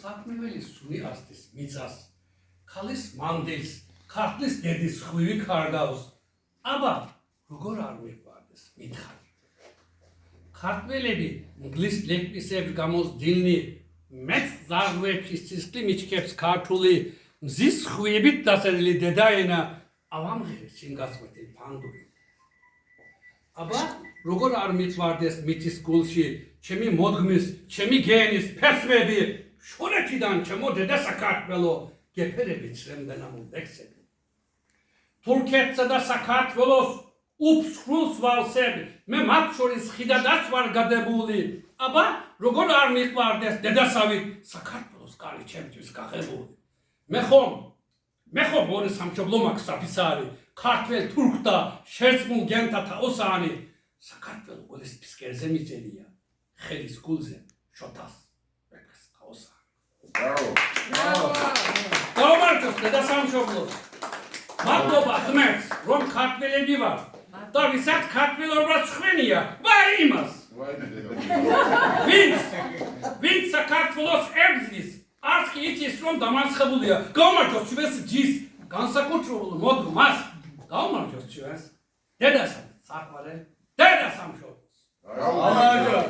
საქმეველი სუნი ასtis მიწას ქალის მანდილს ქართლის დედის ხვივი კარგავს აბა როგორ არ მიყვარდეს მითხარი ქართველები ინგლისის ლექსების გამოსდინნი მეც ზარღვებში სისხლი მიჩქებს ქართული მზის ხვიებით დასერილი დედაენა ავამღერე სინგასმეთი ფანდური აბა როგორ არ მიყვარდეს მიწის გულში ჩემი მოდგმის ჩემი გენის ფესვები შორეთიდან ჩემო დედა საქართველო გეფერებით შემდენა მუდექსები თურქეთსა და საქართველოს უფსხრულს ვალსები მე მათ შორის ხიდადაც ვარ გადებული აბა როგორ არ მიყვარდეს დედასავით საქართველოს კარი ჩემთვის გაღებული მე ხომ ორი სამშობლო მაქვს საფისარი ქართველ თურქთა შერწყმულ გენთათა ოსანი საქართველო გოლის ფისკერზე მიწერია ხელის გულზე შოთას ვეკს ოსანი ბრავო დავმარცხოს დედასამშობლოს მადლობა ღმერთს რომ ქართველები ვარ და ვისაც ქართველობა ცხენია ვაი იმას ვინც საქართველოს ებრძვის არც კი იცის რომ დამარცხებულია გავმარჯოს ჩვენს ჯის განსაკუთრებულ მოდგმას გავმარჯოს ჩვენს დედასამ საყვარელ დედასამშობლოს გამარჯოს